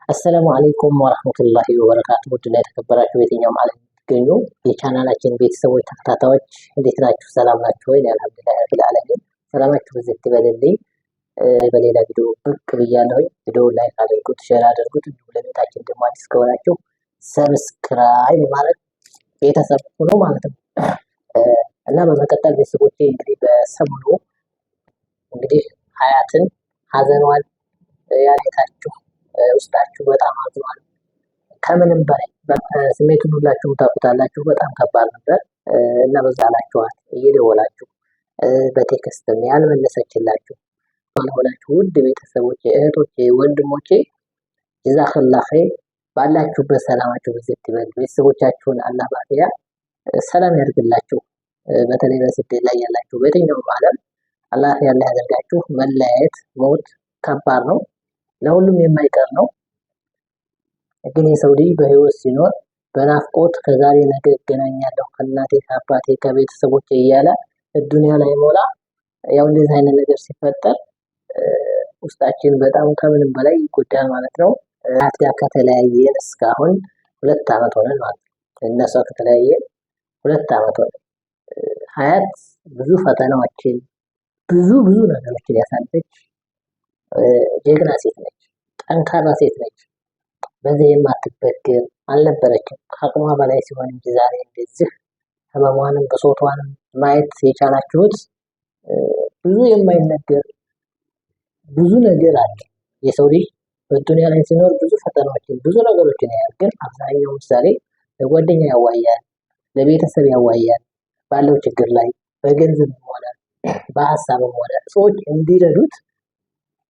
አሰላሙ አለይኩም ወራህመቱላሂ ወበረካቱ። ውድና የተከበራችሁ የትኛውም ዓለም የምትገኙ የቻናላችን ቤተሰቦች ተከታታዮች እንዴት ናችሁ? ሰላም ናችሁ ወይ? አልሐምዱሊላህ ረቢል ዓለሚን። ሰላማችሁ በዚህ ይበልልኝ። በሌላ ቪዲዮ ብቅ ብያለሁኝ። ቪዲዮ ላይክ አድርጉት፣ ሼር አድርጉት። እንዲሁም ለቤታችን ደግሞ አዲስ ከሆናችሁ ሰብስክራይብ ማለት ቤተሰብ ሆኖ ማለት ነው እና በመቀጠል ቤተሰቦቼ እንግዲህ በሰሞኑ እንግዲህ ሀያትን ሀዘኗን ያሌታችሁ ውስጣችሁ በጣም አዝኗል። ከምንም በላይ ስሜቱን ሁላችሁም ታውቁታላችሁ። በጣም ከባድ ነበር እና በዛ ላችኋት እየደወላችሁ በቴክስትም ያልመለሰችላችሁ ሆናችሁ ውድ ቤተሰቦቼ፣ እህቶቼ፣ ወንድሞቼ ጀዛከላህ ኸይር። ባላችሁበት ሰላማችሁ ብዝት ይበል። ቤተሰቦቻችሁን አላህ ባፊያ ሰላም ያድርግላችሁ። በተለይ በስደት ላይ ያላችሁ በየትኛውም ዓለም አላህ ያለ ያደርጋችሁ። መለያየት ሞት ከባድ ነው፣ ለሁሉም የማይቀር ነው። ግን የሰው ልጅ በህይወት ሲኖር በናፍቆት ከዛሬ ነገ እገናኛለሁ ከእናቴ ከአባቴ ከቤተሰቦቼ እያለ ዱንያ ላይ ሞላ። ያው እንደዚህ አይነት ነገር ሲፈጠር ውስጣችን በጣም ከምንም በላይ ይጎዳል ማለት ነው። አያት ጋር ከተለያየን እስካሁን 2 ዓመት ሆነን ማለት ነው። እነሷ ከተለያየን 2 ዓመት ሆነን። ሀያት ብዙ ፈተናዎችን ብዙ ነገሮችን ያሳለፈች ጀግና ሴት ነች። ጠንካራ ሴት ነች። በዚህ የማትበገር አልነበረችም። ከአቅሟ በላይ ሲሆን እንጂ ዛሬ እንደዚህ ህመሟንም ብሶቷንም ማየት የቻላችሁት ብዙ የማይነገር ብዙ ነገር አለ። የሰው ልጅ በዱንያ ላይ ሲኖር ብዙ ፈተናዎችን ብዙ ነገሮችን ያያል። ግን አብዛኛው ምሳሌ ለጓደኛ ያዋያል፣ ለቤተሰብ ያዋያል። ባለው ችግር ላይ በገንዘብም ሆነ በሀሳብም ሆነ ሰዎች እንዲረዱት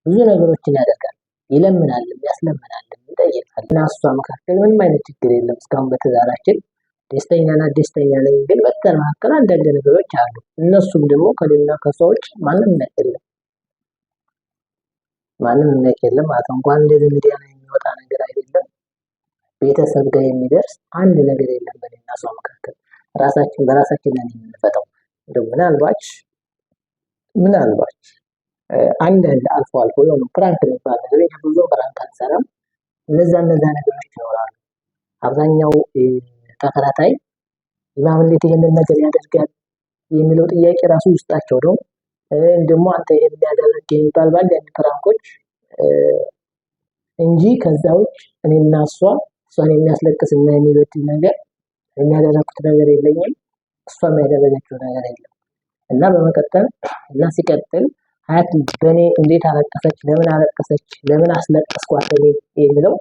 ብዙ ነገሮችን ያደርጋል። ይለምናልም፣ ያስለምናልም፣ ይጠይቃል። እና እሷ መካከል ምንም አይነት ችግር የለም። እስካሁን በትዳራችን ደስተኛ ነኝ። ግን በተመካከል አንዳንድ ነገሮች አሉ። እነሱም ደግሞ ከሌላ ከሰዎች ማንም የሚያውቅ የለም ማለት ነው። እንኳን እንደዚህ ሚዲያ ላይ የሚወጣ ነገር አይደለም፣ ቤተሰብ ጋር የሚደርስ አንድ ነገር የለም በእኔና እሷ መካከል። በራሳችን ነን የምንፈታው። እንደው ምናልባት አንዳንድ አልፎ የሆኑ ፕራንክ የሚባል ነገር ብዙ ፕራንክ አንሰራም። እነዛ ነገሮች ይኖራሉ። አብዛኛው ተከታታይ ኢማም እንዴት ይሄንን ነገር ያደርጋል የሚለው ጥያቄ ራሱ ውስጣቸው ነው። ደግሞ አንተ ይሄን ያደረግ የሚባል በአንዳንድ ፕራንኮች እንጂ ከዛ ውጭ እኔና እሷን የሚያስለቅስ እና የሚበድል ነገር የሚያደረኩት ነገር የለኝም። እሷም ያደረገችው ነገር የለም እና በመቀጠል እና ሲቀጥል ሀያት በእኔ እንዴት አለቀሰች፣ ለምን አለቀሰች፣ ለምን አስለቀስኳት እኔ የሚለው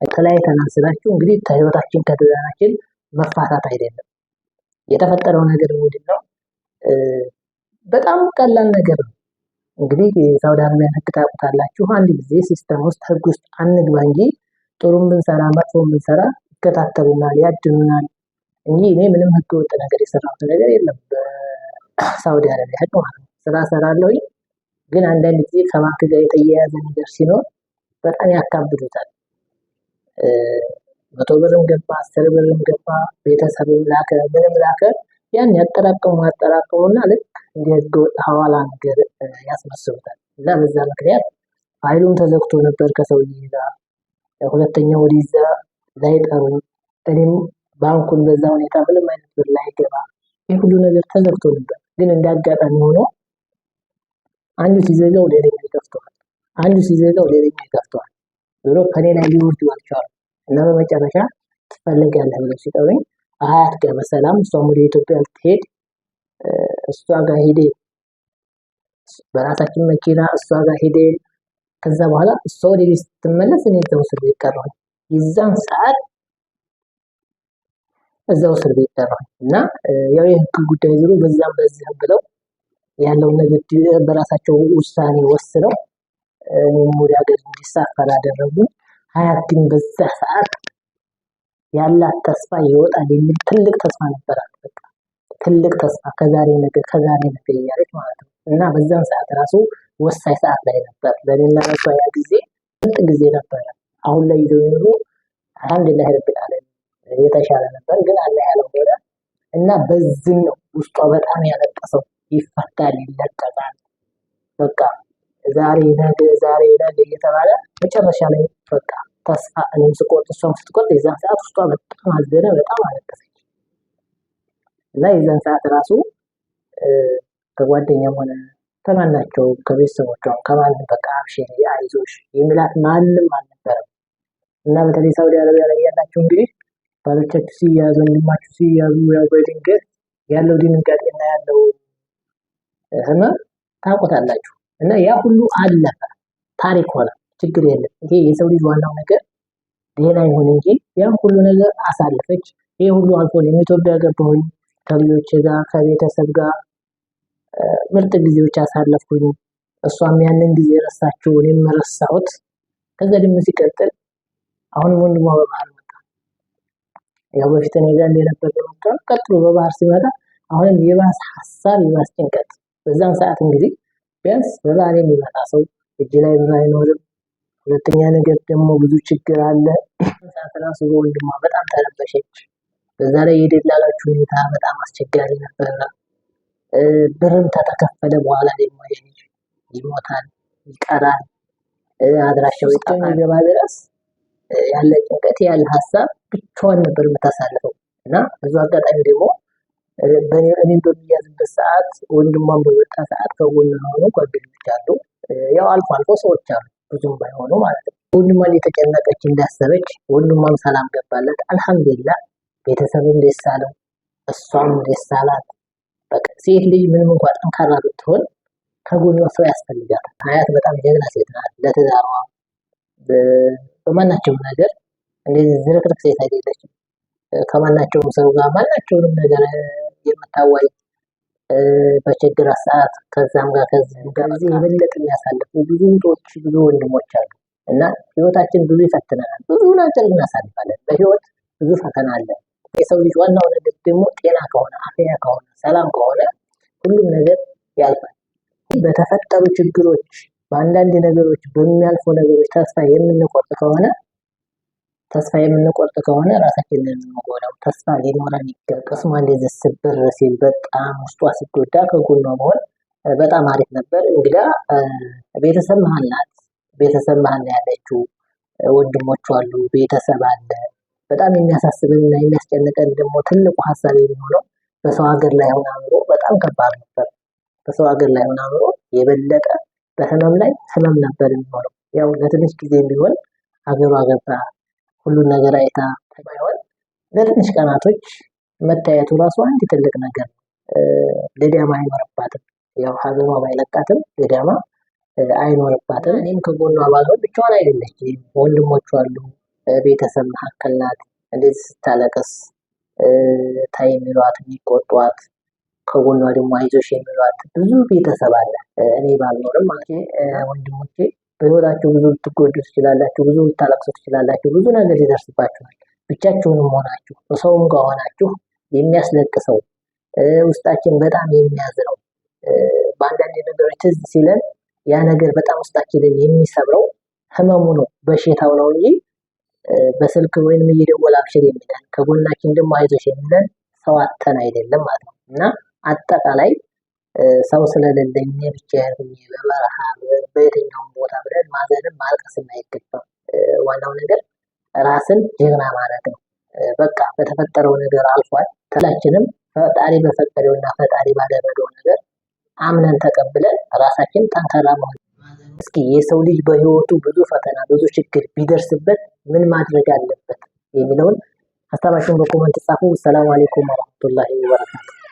ተለያይተናል ስላችሁ እንግዲህ ከህይወታችን ከትዳራችን መፋታት አይደለም የተፈጠረው ነገር ምንድን ነው? በጣም ቀላል ነገር ነው። እንግዲህ የሳውዲ አረቢያ ህግ ታውቁታላችሁ። አንድ ጊዜ ሲስተም ውስጥ ህግ ውስጥ አንግባ እንጂ ጥሩም ብንሰራ መጥፎም ብንሰራ ይከታተሉናል፣ ያድኑናል እንጂ እኔ ምንም ህገ ወጥ ነገር የሰራሁት ነገር የለም በሳውዲ አረቢያ ህግ ማለት ነው። ስራ እሰራለሁኝ፣ ግን አንዳንድ ጊዜ ከባንክ ጋር የተያያዘ ነገር ሲኖር በጣም ያካብዱታል። 100 ብርም ገባ 10 ብርም ገባ ቤተሰብም ላከ ምንም ላከ ያን ያጠራቅሙና ልክ እንደ ህገወጥ ሐዋላ ነገር ያስመስሉታል። እና በዛ ምክንያት ፋይሉም ተዘግቶ ነበር ከሰውዬ ጋር። ሁለተኛው ወዲዛ ላይ ጠሩኝ፣ እኔም ባንኩን በዛ ሁኔታ ምንም አይነት ብር ላይገባ ይህ ሁሉ ነገር ተዘግቶ ነበር። ግን እንዳጋጣሚ ሆኖ አንዱ ሲዘጋው ሌላኛው ይከፍተዋል፣ አንዱ ሲዘጋው ሌላኛው ይከፍተዋል። ዞሮ ከኔ ላይ ሊወርዱ አልቻሉም። እና በመጨረሻ ትፈልጋለህ ብለው ሲጠሩኝ ሀያት ጋር በሰላም እሷም ወደ ኢትዮጵያ ልትሄድ እሷ ጋር ሄደን በራሳችን መኪና እሷ ጋር ሄደን ከዛ በኋላ እሷ ወደ ቤት ስትመለስ እኔ እዛው እስር ቤት ቀረሁኝ። የዛን ሰዓት እዛው እስር ቤት ቀረሁኝ እና ያው የህግ ጉዳይ ዞሮ በዛም በዚህም ብለው ያለውን ነገር በራሳቸው ውሳኔ ወስነው እኔም ወደ ሀገር እንዲሳፈር አደረጉ። ሀያት ግን በዛ ሰዓት ያላት ተስፋ ይወጣል የሚል ትልቅ ተስፋ ነበራት። በቃ ትልቅ ተስፋ ከዛሬ ነገ እያለች ማለት ነው። እና በዛን ሰዓት ራሱ ወሳኝ ሰዓት ላይ ነበር ለኔና ለሷ። ያ ጊዜ ምርጥ ጊዜ ነበረ። አሁን ላይ ይዘው ይኖሩ አልሐምዱሊላህ ረብል ዓለሚን የተሻለ ነበር። ግን አላህ ያለው ሆነ እና በዚህ ነው ውስጧ በጣም ያለቀሰው። ይፈታል፣ ይለቀቃል። በቃ ዛሬ ነገ እየተባለ መጨረሻ ላይ በቃ ተስፋ እኔም ስቆርጥ እሷም ስትቆርጥ የዛን ሰዓት ውስጧ በጣም አዘነ፣ በጣም አለቀሰች እና የዛን ሰዓት ራሱ ከጓደኛም ሆነ ከማናቸው ከቤተሰቦቿም ከማንም በቃ አብሽሪ አይዞሽ የሚላት ማንም አልነበረም። እና በተለይ ሳውዲ አረቢያ ላይ ያላችሁ እንግዲህ ባሎቻችሁ ሲያዙ ወንድማችሁ ሲያዙ ያው በድንገት ያለው ድንጋጤና ያለው ህመም ታውቁታላችሁ። እና ያ ሁሉ አለፈ፣ ታሪክ ሆነ፣ ችግር የለም። ይሄ የሰው ልጅ ዋናው ነገር ደህና ይሁን እንጂ ያን ሁሉ ነገር አሳለፈች። ይሄ ሁሉ አልፎ ኢትዮጵያ ገባሁኝ ከልጆቼ ጋር ከቤተሰብ ጋር ምርጥ ጊዜዎች አሳለፍኩኝ። እሷም ያንን ጊዜ ረሳችሁ፣ እኔም ረሳሁት። ከዛ ደግሞ ሲቀጥል አሁንም ወንድሟ በባህር መጣ። ያው በፊት እኔ ጋር እንደነበር መጣ። ቀጥሎ በባህር ሲመጣ አሁንም የባስ ሀሳብ የባስ ጭንቀት። በዛን ሰዓት እንግዲህ ቢያንስ በባህር የሚመጣ ሰው እጅ ላይ ብር አይኖርም። ሁለተኛ ነገር ደግሞ ብዙ ችግር አለ። ሰዓት ራሱ በወንድሟ በጣም ተረበሸች። በዛ ላይ የደላላችሁ ሁኔታ በጣም አስቸጋሪ ነበረ። ብርም ተተከፈለ በኋላ ደግሞ ልጅ ይሞታል፣ ይቀራል፣ አድራሻው ይጠፋል። ገባ ድረስ ያለ ጭንቀት ያለ ሀሳብ ብቻዋን ነበር የምታሳልፈው። እና ብዙ አጋጣሚ ደግሞ እኔም በሚያዝበት ሰዓት ወንድሟን በወጣ ሰዓት ከጎን ሆኖ ጓደኞች አሉ፣ ያው አልፎ አልፎ ሰዎች አሉ፣ ብዙም ባይሆኑ ማለት ነው። ወንድሟን የተጨነቀች እንዳሰበች ወንድሟም ሰላም ገባለት። አልሐምዱሊላህ ቤተሰብም ደስ አለው፣ እሷም ደስ አላት። በቃ ሴት ልጅ ምንም እንኳን ጠንካራ ብትሆን ከጎኗ ሰው ያስፈልጋታል። ሀያት በጣም ጀግና ሴት ናት። ለትዳሯ በማናቸውም ነገር እንደዚህ ዝርክርክ ሴት አይደለችም። ከማናቸውም ሰው ጋር ማናቸውንም ነገር የምታዋይ በችግር ሰዓት ከዛም ጋር ከዚህም ጋር የበለጠ የሚያሳልፉ ብዙ እህቶች ብዙ ወንድሞች አሉ። እና ህይወታችን ብዙ ይፈትነናል፣ ብዙ ነገር እናሳልፋለን። በህይወት ብዙ ፈተና አለ። የሰው ልጅ ዋናው ነገር ደግሞ ጤና ከሆነ አፍያ ከሆነ ሰላም ከሆነ ሁሉም ነገር ያልፋል። በተፈጠሩ ችግሮች በአንዳንድ ነገሮች በሚያልፉ ነገሮች ተስፋ የምንቆርጥ ከሆነ ራሳችንን የምንጎዳው። ተስፋ ሊኖረን ይገባል። ቅስሟ እንደዚህ ስብር ሲል በጣም ውስጧ ሲጎዳ ከጎኗ መሆን በጣም አሪፍ ነበር። እንግዳ ቤተሰብ መሀል ናት። ቤተሰብ መሀል ነው ያለችው። ወንድሞቿ አሉ፣ ቤተሰብ አለ። በጣም የሚያሳስብንና የሚያስጨንቀን ደግሞ ትልቁ ሀሳብ የሚሆነው በሰው ሀገር ላይ ሆና ኑሮ በጣም ከባድ ነበር። በሰው ሀገር ላይ ሆና ኑሮ የበለጠ በህመም ላይ ህመም ነበር የሚሆነው። ያው ለትንሽ ጊዜ ቢሆን ሀገሯ ገብታ ሁሉን ነገር አይታ ባይሆን ለትንሽ ቀናቶች መታየቱ ራሱ አንድ ትልቅ ነገር ነው። ልዳማ አይኖርባትም። ያው ሀገሯ ባይለቃትም ልዳማ አይኖርባትም። እኔም ከጎኗ ባልሆን ብቻዋን አይደለችም። ወንድሞቿ አሉ፣ ቤተሰብ መካከል ናት። እንደዚህ ስታለቅስ ታይ የሚሏት የሚቆጧት፣ ከጎኗ ደግሞ አይዞሽ የሚሏት ብዙ ቤተሰብ አለ። እኔ ባልኖርም ማለት ወንድሞቼ በህይወታችሁ ብዙ ልትጎዱ ትችላላችሁ፣ ብዙ ልታለቅሱ ትችላላችሁ፣ ብዙ ነገር ይደርስባችኋል። ብቻችሁንም ሆናችሁ በሰውም ጋር ሆናችሁ የሚያስለቅሰው ውስጣችን በጣም የሚያዝነው በአንዳንድ ነገሮች ትዝ ሲለን ያ ነገር በጣም ውስጣችንን የሚሰብረው ህመሙ ነው፣ በሽታው ነው እንጂ በስልክ ወይንም እየደወለ አብሽር የሚለን ከጎናችን ደግሞ አይዞሽ የሚለን ሰው አጥተን አይደለም ማለት ነው። እና አጠቃላይ ሰው ስለሌለኝ ብቻዬን ሆኜ በበረሃ በየትኛውም ቦታ ብለን ማዘንም ማልቀስም አይገባም። ዋናው ነገር ራስን ጀግና ማለት ነው። በቃ በተፈጠረው ነገር አልፏል። ሁላችንም ፈጣሪ በፈቀደውና ፈጣሪ ባደረገው ነገር አምነን ተቀብለን ራሳችን ጠንካራ መሆን። እስኪ የሰው ልጅ በህይወቱ ብዙ ፈተና ብዙ ችግር ቢደርስበት ምን ማድረግ አለበት የሚለውን ሀሳባችሁን በኮመንት ጻፉ። ሰላም አለይኩም ወራህመቱላሂ ወበረካቱ።